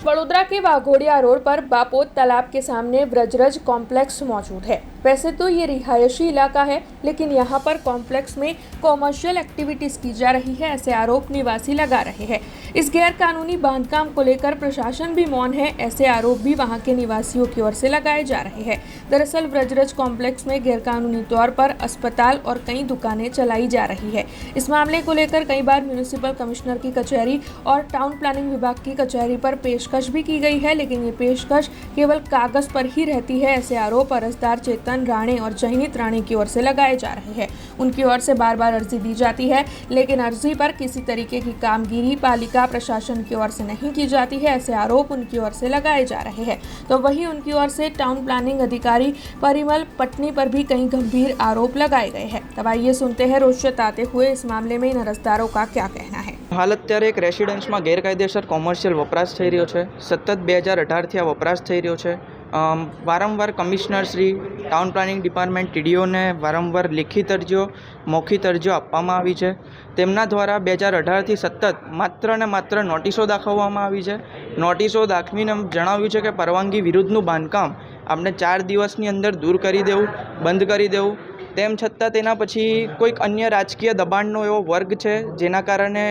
वडोदरा के वाघोडिया रोड पर बापोद तालाब के सामने व्रजरज कॉम्प्लेक्स मौजूद है। वैसे तो ये रिहायशी इलाका है, लेकिन यहाँ पर कॉम्प्लेक्स में कॉमर्शियल एक्टिविटीज की जा रही है, ऐसे आरोप निवासी लगा रहे हैं। इस गैर कानूनी बांधकाम को लेकर प्रशासन भी मौन है, ऐसे आरोप भी वहाँ के निवासियों की ओर से लगाए जा रहे हैं। दरअसल व्रजरज कॉम्प्लेक्स में गैरकानूनी तौर पर अस्पताल और कई दुकानें चलाई जा रही है। इस मामले को लेकर कई बार म्यूनिसिपल कमिश्नर की कचहरी और टाउन प्लानिंग विभाग की कचहरी पर पेशकश भी की गई है, लेकिन ये पेशकश केवल कागज पर ही रहती है, ऐसे आरोप अरजदार चेतन राणे और जयनीत राणे की ओर से लगाए जा रहे हैं। उनकी ओर से बार बार अर्जी दी जाती है, लेकिन अर्जी पर किसी तरीके की कामगिरी पालिका प्रशासन की ओर से नहीं की जाती है, ऐसे आरोप उनकी ओर से लगाए जा रहे हैं। तो वहीं उनकी ओर से टाउन प्लानिंग अधिकारी परिमल पटनी पर भी कई गंभीर आरोप लगाए गए हैं। तब आइए सुनते हैं रोष जताते हुए इस मामले में इन अरजदारों का क्या कहना है। हाल अत्यारे एक रेसिडेंसमां गैरकायदेसर कॉमर्शियल वपराश थई रह्यो छे। सतत 2018 थी आ वपराश थई रह्यो छे। वारंवार commissioner Shri town planning department TDO ने वारंवार लिखित अरजीओ मौखिक अरजीओ आपवामां आवी छे। तेमना द्वारा 2018 थी सतत मात्र ने मात्र नोटिसो दाखववामां आवी छे। नोटिसो दाखवीने जणाव्युं छे के परवानगी विरुद्धनुं बांधकाम आपणे 4 दिवसनी अंदर दूर करी देवुं, बंध करी देवुं। तेम छतां तेना पछी कोईक अन्य राजकीय दबाणनो एवो वर्ग छे जेना कारणे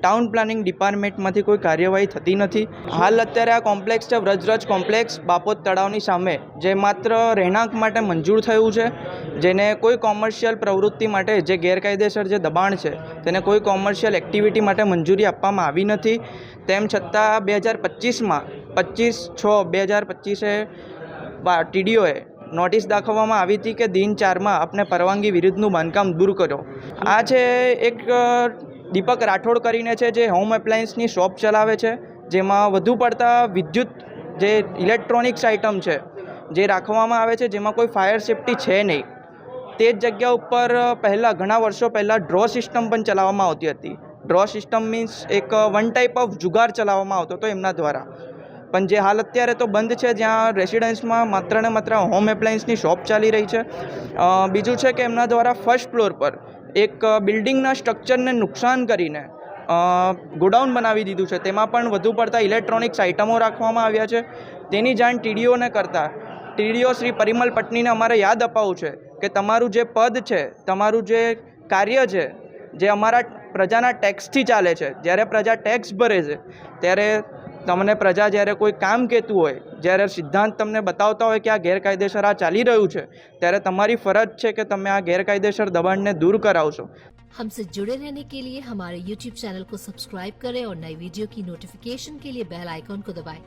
टाउन प्लानिंग डिपार्टमेंटमांथी कोई कार्यवाही थती नथी। हाल अत्यारे आ कॉम्प्लेक्स छे व्रजरज कॉम्प्लेक्स बापोद तळावनी सामे, जे मात्र રહેણાંક માટે મંજૂર થયું છે, જેને કોઈ કોમર્શિયલ પ્રવૃત્તિ માટે જે ગેરકાયદેસર જે દબાણ છે તેને કોઈ કોમર્શિયલ એક્ટિવિટી માટે મંજૂરી આપવામાં આવી નથી। તેમ છતાં 2025માં 25/6/2025 ટીડીઓએ નોટિસ દાખવવામાં આવી હતી કે દિન 4માં આપને પરવાનગી વિરુદ્ધનું બાંધકામ દૂર કરો। આ છે એક દીપક રાઠોડ કરીને છે, જે હોમ એપ્લાયન્સની શોપ ચલાવે છે, જેમાં વધુ પડતા વિદ્યુત જે ઇલેક્ટ્રોનિક્સ આઇટમ છે જે રાખવામાં આવે છે, જેમાં કોઈ ફાયર સેફ્ટી છે નહીં। તે જ જગ્યા ઉપર પહેલાં ઘણા વર્ષો પહેલાં ડ્રો સિસ્ટમ પણ ચલાવવામાં આવતી હતી। ડ્રો સિસ્ટમ મીન્સ એક વન ટાઈપ ઓફ જુગાર ચલાવવામાં આવતો હતો એમના દ્વારા, પણ જે હાલ અત્યારે તો બંધ છે, જ્યાં રેસિડન્સમાં માત્ર ને માત્ર હોમ એપ્લાયન્સની શોપ ચાલી રહી છે। બીજું છે કે એમના દ્વારા ફર્સ્ટ ફ્લોર પર એક બિલ્ડિંગના સ્ટ્રક્ચરને નુકસાન કરીને ગોડાઉન બનાવી દીધું છે, તેમાં પણ વધુ પડતા ઇલેક્ટ્રોનિક્સ આઇટમો રાખવામાં આવ્યા છે। તેની જાણ ટીડીઓને કરતાં ટીડીઓ શ્રી પરિમલ પટનીને અમારે યાદ અપાવવું છે કે તમારું જે પદ છે, તમારું જે કાર્ય છે, જે અમારા પ્રજાના ટેક્સથી ચાલે છે, જ્યારે પ્રજા ટેક્સ ભરે છે ત્યારે તમને પ્રજા જ્યારે કોઈ કામ કહેતું હોય, જ્યારે સિદ્ધાંત તમને બતાવતા હોય કે આ ગેરકાયદેસર આ ચાલી રહ્યું છે, ત્યારે તમારી ફરજ છે કે તમે આ ગેરકાયદેસર દબાણને दूर कराओ। हमसे जुड़े रहने के लिए हमारे YouTube चैनल को सब्सक्राइब करें और नई वीडियो की नोटिफिकेशन के लिए बेल आइकॉन को दबाएं।